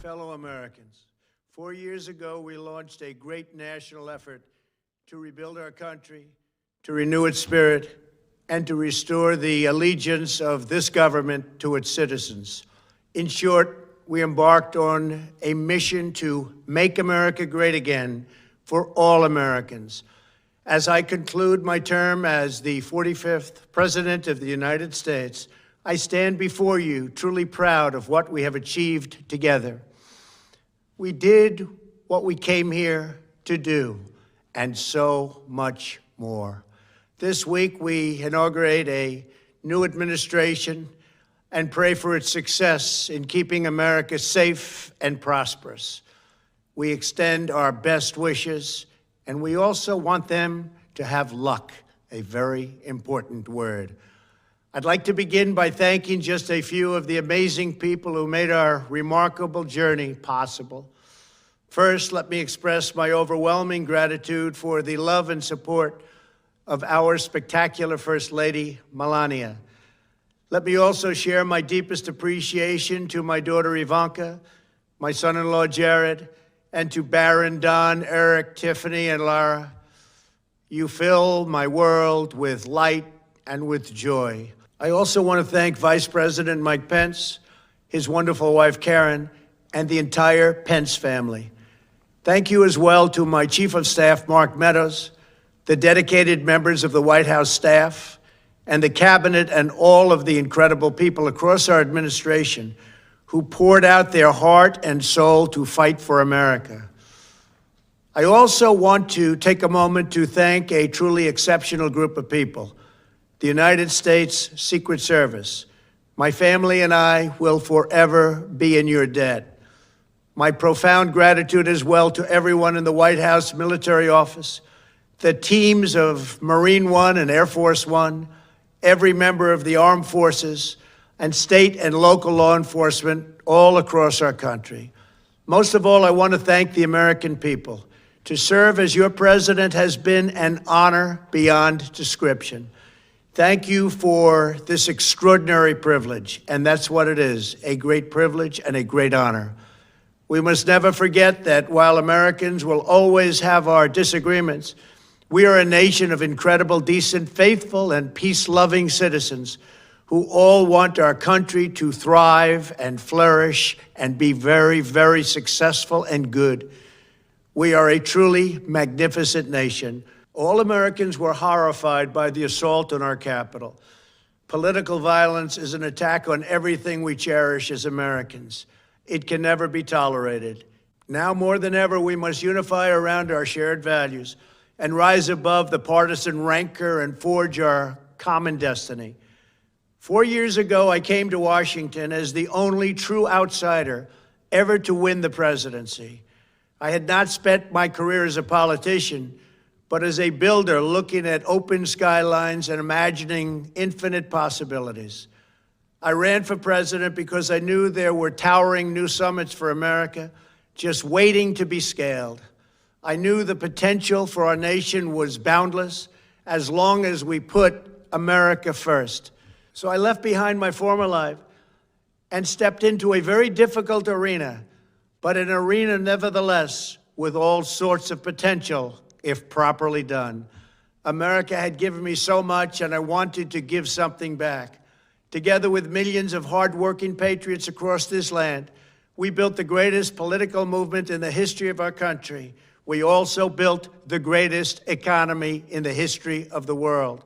fellow Americans, 4 years ago, we launched a great national effort to rebuild our country, to renew its spirit, and to restore the allegiance of this government to its citizens. In short, we embarked on a mission to make America great again for all Americans. As I conclude my term as the 45th President of the United States, I stand before you truly proud of what we have achieved together. We did what we came here to do, and so much more. This week, we inaugurate a new administration and pray for its success in keeping America safe and prosperous. We extend our best wishes, and we also want them to have luck, a very important word. I'd like to begin by thanking just a few of the amazing people who made our remarkable journey possible. First, let me express my overwhelming gratitude for the love and support of our spectacular First Lady, Melania. Let me also share my deepest appreciation to my daughter Ivanka, my son-in-law Jared, and to Barron, Don, Eric, Tiffany, and Lara. You fill my world with light and with joy. I also want to thank Vice President Mike Pence, his wonderful wife Karen, and the entire Pence family. Thank you as well to my Chief of Staff, Mark Meadows, the dedicated members of the White House staff, and the cabinet, and all of the incredible people across our administration who poured out their heart and soul to fight for America. I also want to take a moment to thank a truly exceptional group of people, the United States Secret Service. My family and I will forever be in your debt. My profound gratitude as well to everyone in the White House Military Office, the teams of Marine One and Air Force One, every member of the armed forces, and state and local law enforcement all across our country. Most of all, I want to thank the American people. To serve as your president has been an honor beyond description. Thank you for this extraordinary privilege, and that's what it is, a great privilege and a great honor. We must never forget that while Americans will always have our disagreements, we are a nation of incredible, decent, faithful, and peace-loving citizens who all want our country to thrive and flourish and be very, very successful and good. We are a truly magnificent nation. All Americans were horrified by the assault on our Capitol. Political violence is an attack on everything we cherish as Americans. It can never be tolerated. Now more than ever, we must unify around our shared values and rise above the partisan rancor and forge our common destiny. 4 years ago, I came to Washington as the only true outsider ever to win the presidency. I had not spent my career as a politician, but as a builder looking at open skylines and imagining infinite possibilities. I ran for president because I knew there were towering new summits for America just waiting to be scaled. I knew the potential for our nation was boundless as long as we put America first. So I left behind my former life and stepped into a very difficult arena, but an arena nevertheless with all sorts of potential if properly done. America had given me so much, and I wanted to give something back. Together with millions of hardworking patriots across this land, we built the greatest political movement in the history of our country. We also built the greatest economy in the history of the world.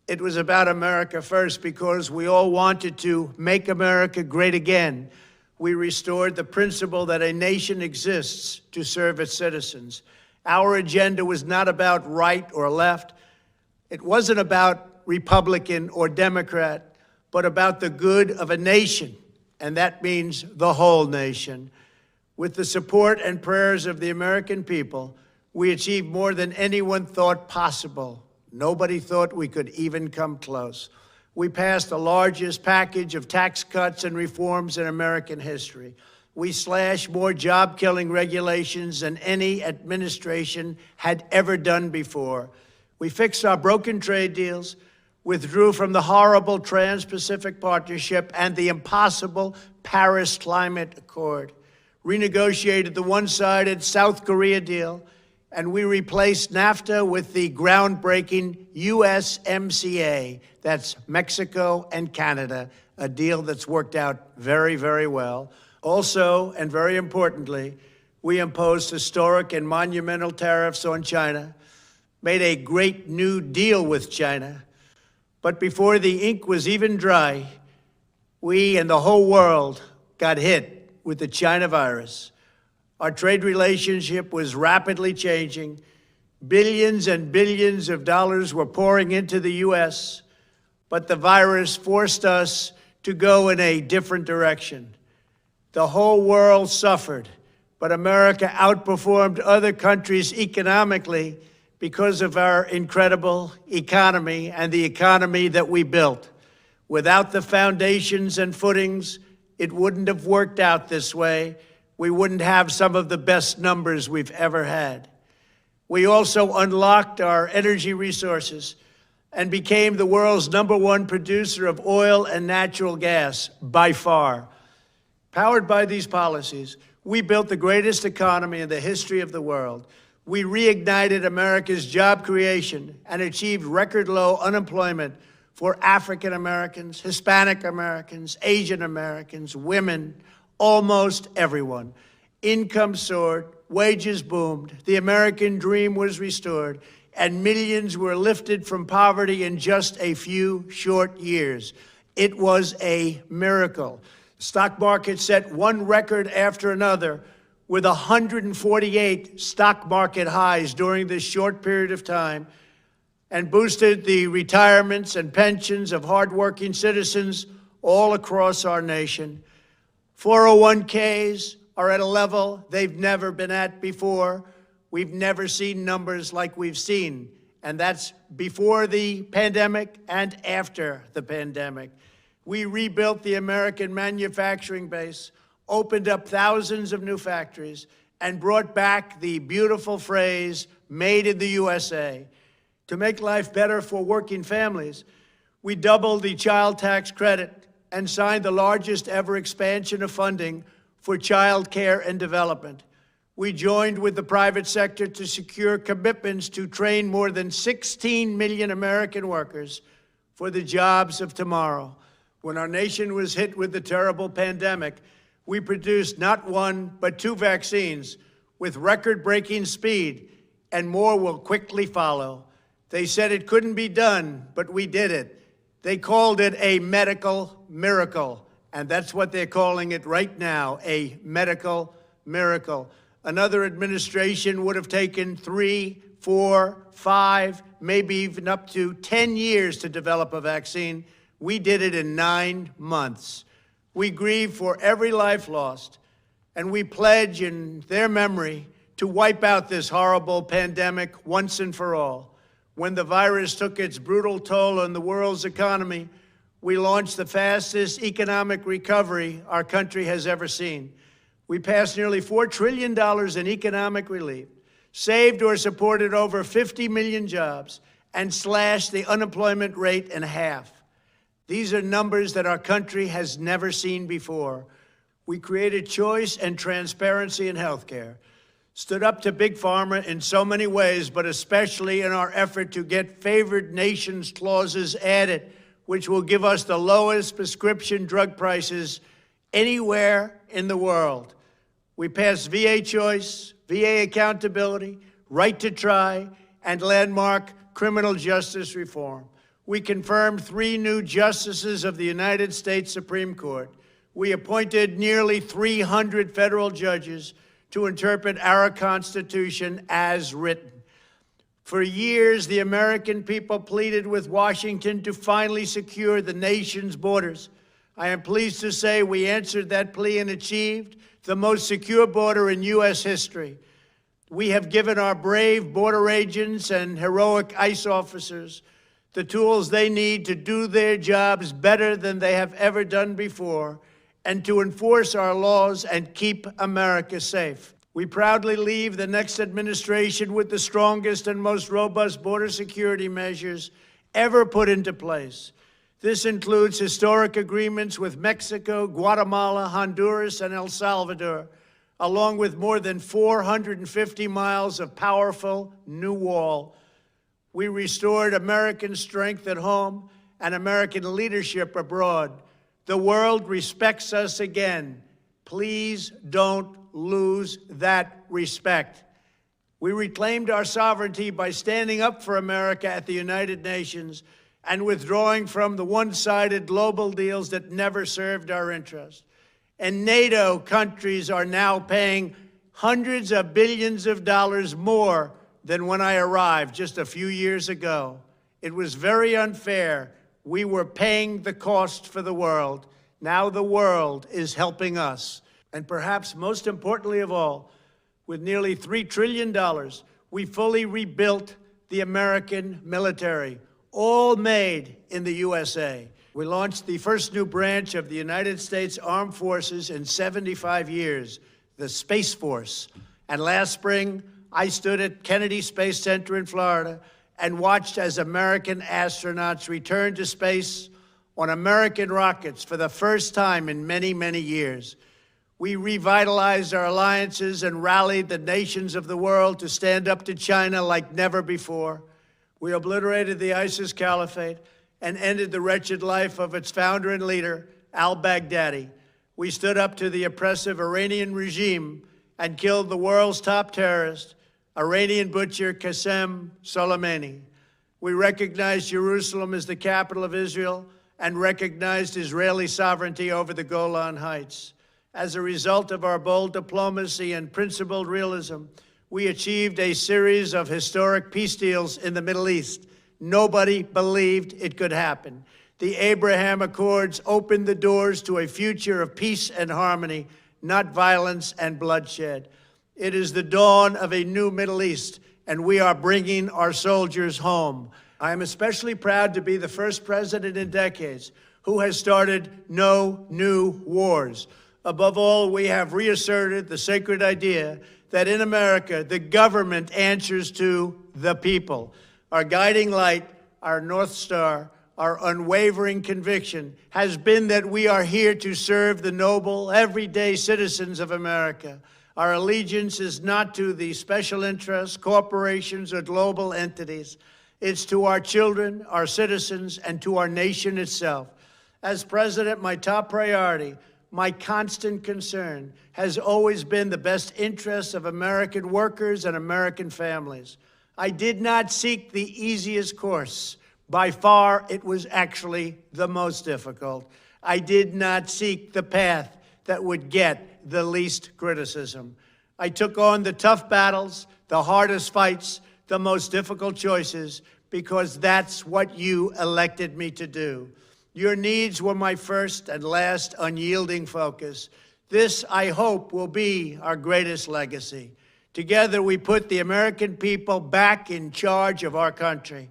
It was about America first because we all wanted to make America great again. We restored the principle that a nation exists to serve its citizens. Our agenda was not about right or left. It wasn't about Republican or Democrat, but about the good of a nation, and that means the whole nation. With the support and prayers of the American people, we achieved more than anyone thought possible. Nobody thought we could even come close. We passed the largest package of tax cuts and reforms in American history. We slashed more job-killing regulations than any administration had ever done before. We fixed our broken trade deals, withdrew from the horrible Trans-Pacific Partnership and the impossible Paris Climate Accord, renegotiated the one-sided South Korea deal, and we replaced NAFTA with the groundbreaking USMCA. That's Mexico and Canada, a deal that's worked out very, very well. Also, and very importantly, we imposed historic and monumental tariffs on China, made a great new deal with China. But before the ink was even dry, we and the whole world got hit with the China virus. Our trade relationship was rapidly changing. Billions and billions of dollars were pouring into the U.S., but the virus forced us to go in a different direction. The whole world suffered, but America outperformed other countries economically because of our incredible economy and the economy that we built. Without the foundations and footings, it wouldn't have worked out this way. We wouldn't have some of the best numbers we've ever had. We also unlocked our energy resources and became the world's #1 producer of oil and natural gas, by far. Powered by these policies, we built the greatest economy in the history of the world. We reignited America's job creation and achieved record low unemployment for African Americans, Hispanic Americans, Asian Americans, women, almost everyone. Income soared, wages boomed, the American dream was restored, and millions were lifted from poverty in just a few short years. It was a miracle. The stock market set one record after another, with 148 stock market highs during this short period of time, and boosted the retirements and pensions of hardworking citizens all across our nation. 401ks are at a level they've never been at before. We've never seen numbers like we've seen, and that's before the pandemic and after the pandemic. We rebuilt the American manufacturing base, opened up thousands of new factories, and brought back the beautiful phrase, "Made in the USA." To make life better for working families, we doubled the child tax credit and signed the largest ever expansion of funding for child care and development. We joined with the private sector to secure commitments to train more than 16 million American workers for the jobs of tomorrow. When our nation was hit with the terrible pandemic, we produced not one, but 2 vaccines with record-breaking speed, and more will quickly follow. They said it couldn't be done, but we did it. They called it a medical miracle, and that's what they're calling it right now, a medical miracle. Another administration would have taken 3, 4, 5, maybe even up to 10 years to develop a vaccine. We did it in 9 months. We grieve for every life lost, and we pledge in their memory to wipe out this horrible pandemic once and for all. When the virus took its brutal toll on the world's economy, we launched the fastest economic recovery our country has ever seen. We passed nearly $4 trillion in economic relief, saved or supported over 50 million jobs, and slashed the unemployment rate in half. These are numbers that our country has never seen before. We created choice and transparency in healthcare, stood up to Big Pharma in so many ways, but especially in our effort to get favored nations clauses added, which will give us the lowest prescription drug prices anywhere in the world. We passed VA choice, VA accountability, right to try, and landmark criminal justice reform. We confirmed 3 new justices of the United States Supreme Court. We appointed nearly 300 federal judges to interpret our Constitution as written. For years, the American people pleaded with Washington to finally secure the nation's borders. I am pleased to say we answered that plea and achieved the most secure border in U.S. history. We have given our brave border agents and heroic ICE officers the tools they need to do their jobs better than they have ever done before, and to enforce our laws and keep America safe. We proudly leave the next administration with the strongest and most robust border security measures ever put into place. This includes historic agreements with Mexico, Guatemala, Honduras, and El Salvador, along with more than 450 miles of powerful new wall. We restored American strength at home and American leadership abroad. The world respects us again. Please don't lose that respect. We reclaimed our sovereignty by standing up for America at the United Nations and withdrawing from the one-sided global deals that never served our interests. And NATO countries are now paying hundreds of billions of dollars more than when I arrived just a few years ago. It was very unfair. We were paying the cost for the world. Now the world is helping us. And perhaps most importantly of all, with nearly $3 trillion, we fully rebuilt the American military, all made in the USA. We launched the first new branch of the United States Armed Forces in 75 years, the Space Force. And last spring, I stood at Kennedy Space Center in Florida and watched as American astronauts returned to space on American rockets for the first time in many, many years. We revitalized our alliances and rallied the nations of the world to stand up to China like never before. We obliterated the ISIS caliphate and ended the wretched life of its founder and leader, al-Baghdadi. We stood up to the oppressive Iranian regime and killed the world's top terrorist, Iranian butcher Qasem Soleimani. We recognized Jerusalem as the capital of Israel and recognized Israeli sovereignty over the Golan Heights. As a result of our bold diplomacy and principled realism, we achieved a series of historic peace deals in the Middle East. Nobody believed it could happen. The Abraham Accords opened the doors to a future of peace and harmony, not violence and bloodshed. It is the dawn of a new Middle East, and we are bringing our soldiers home. I am especially proud to be the first president in decades who has started no new wars. Above all, we have reasserted the sacred idea that in America, the government answers to the people. Our guiding light, our North Star, our unwavering conviction has been that we are here to serve the noble, everyday citizens of America. Our allegiance is not to the special interests, corporations, or global entities. It's to our children, our citizens, and to our nation itself. As president, my top priority, my constant concern has always been the best interests of American workers and American families. I did not seek the easiest course. By far, it was actually the most difficult. I did not seek the path that would get the least criticism. I took on the tough battles, the hardest fights, the most difficult choices, because that's what you elected me to do. Your needs were my first and last unyielding focus. This, I hope, will be our greatest legacy. Together, we put the American people back in charge of our country.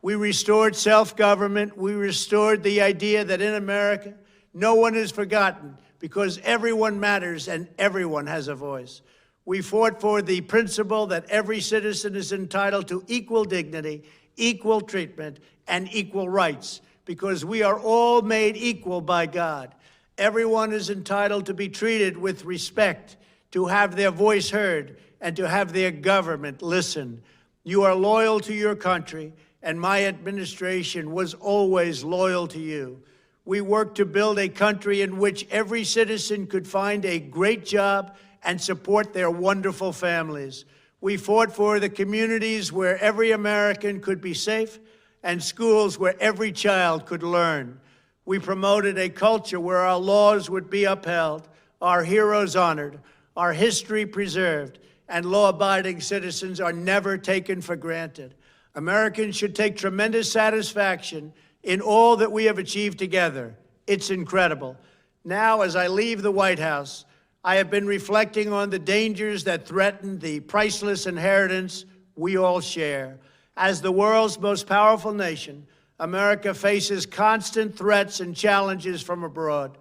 We restored self-government. We restored the idea that in America, no one is forgotten because everyone matters and everyone has a voice. We fought for the principle that every citizen is entitled to equal dignity, equal treatment, and equal rights, because we are all made equal by God. Everyone is entitled to be treated with respect, to have their voice heard, and to have their government listen. You are loyal to your country, and my administration was always loyal to you. We worked to build a country in which every citizen could find a great job and support their wonderful families. We fought for the communities where every American could be safe and schools where every child could learn. We promoted a culture where our laws would be upheld, our heroes honored, our history preserved, and law-abiding citizens are never taken for granted. Americans should take tremendous satisfaction in all that we have achieved together. It's incredible. Now, as I leave the White House, I have been reflecting on the dangers that threaten the priceless inheritance we all share. As the world's most powerful nation, America faces constant threats and challenges from abroad.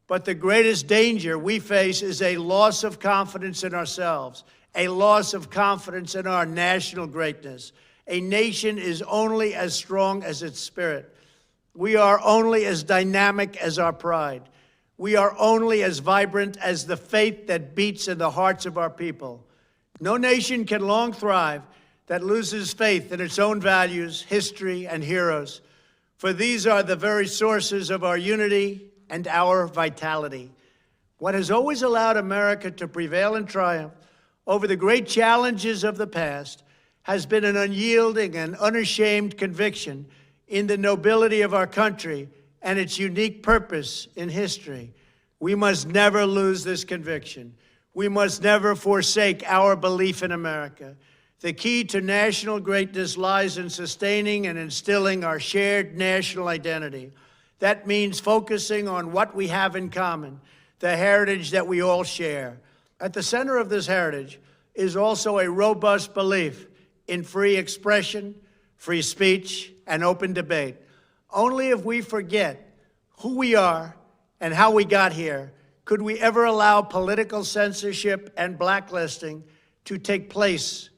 But the greatest danger we face is a loss of confidence in ourselves, a loss of confidence in our national greatness. A nation is only as strong as its spirit. We are only as dynamic as our pride. We are only as vibrant as the faith that beats in the hearts of our people. No nation can long thrive that loses faith in its own values, history, and heroes, for these are the very sources of our unity and our vitality. What has always allowed America to prevail and triumph over the great challenges of the past has been an unyielding and unashamed conviction in the nobility of our country and its unique purpose in history. We must never lose this conviction. We must never forsake our belief in America. The key to national greatness lies in sustaining and instilling our shared national identity. That means focusing on what we have in common, the heritage that we all share. At the center of this heritage is also a robust belief in free expression, free speech, and open debate. Only if we forget who we are and how we got here could we ever allow political censorship and blacklisting to take place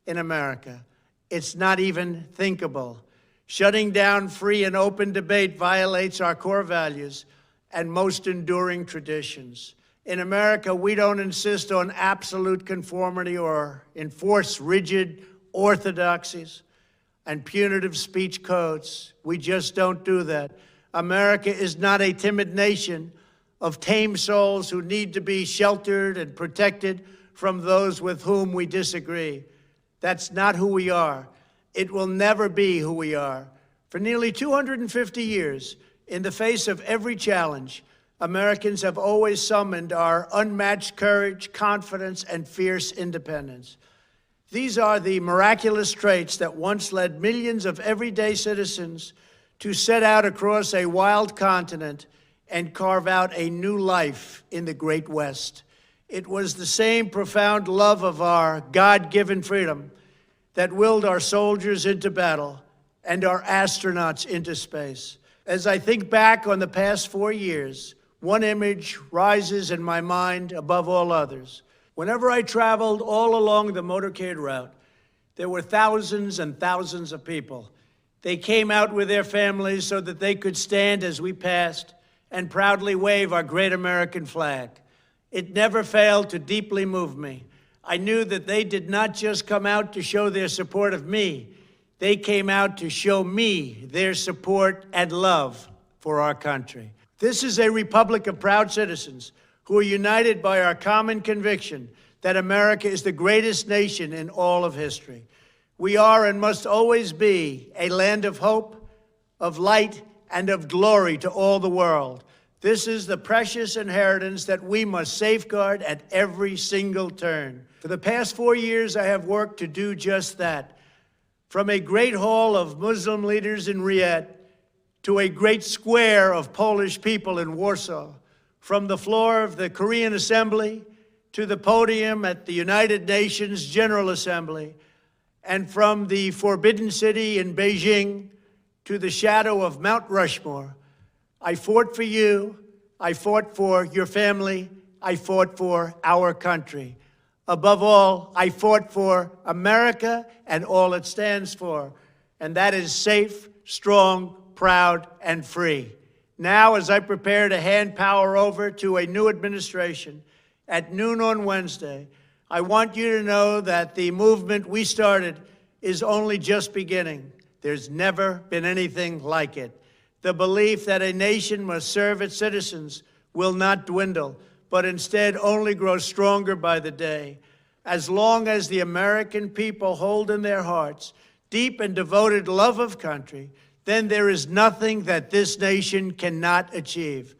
in America. It's not even thinkable. Shutting down free and open debate violates our core values and most enduring traditions. In America, we don't insist on absolute conformity or enforce rigid orthodoxies and punitive speech codes. We just don't do that. America is not a timid nation of tame souls who need to be sheltered and protected from those with whom we disagree. That's not who we are. It will never be who we are. For nearly 250 years, in the face of every challenge, Americans have always summoned our unmatched courage, confidence, and fierce independence. These are the miraculous traits that once led millions of everyday citizens to set out across a wild continent and carve out a new life in the Great West. It was the same profound love of our God-given freedom that willed our soldiers into battle and our astronauts into space. As I think back on the past 4 years, one image rises in my mind above all others. Whenever I traveled all along the motorcade route, there were thousands and thousands of people. They came out with their families so that they could stand as we passed and proudly wave our great American flag. It never failed to deeply move me. I knew that they did not just come out to show their support of me. They came out to show me their support and love for our country. This is a republic of proud citizens who are united by our common conviction that America is the greatest nation in all of history. We are and must always be a land of hope, of light, and of glory to all the world. This is the precious inheritance that we must safeguard at every single turn. For the past 4 years, I have worked to do just that. From a great hall of Muslim leaders in Riyadh to a great square of Polish people in Warsaw, from the floor of the Korean Assembly to the podium at the United Nations General Assembly, and from the Forbidden City in Beijing to the shadow of Mount Rushmore, I fought for you, I fought for your family, I fought for our country. Above all, I fought for America and all it stands for, and that is safe, strong, proud, and free. Now, as I prepare to hand power over to a new administration at noon on Wednesday, I want you to know that the movement we started is only just beginning. There's never been anything like it. The belief that a nation must serve its citizens will not dwindle, but instead only grow stronger by the day. As long as the American people hold in their hearts deep and devoted love of country, then there is nothing that this nation cannot achieve.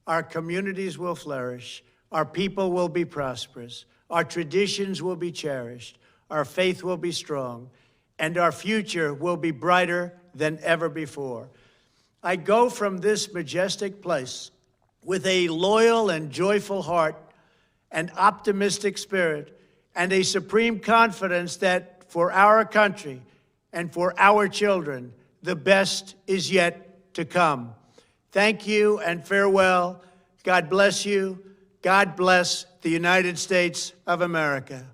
Our communities will flourish, our people will be prosperous, our traditions will be cherished, our faith will be strong, and our future will be brighter than ever before. I go from this majestic place with a loyal and joyful heart, an optimistic spirit, and a supreme confidence that for our country and for our children, the best is yet to come. Thank you and farewell. God bless you. God bless the United States of America.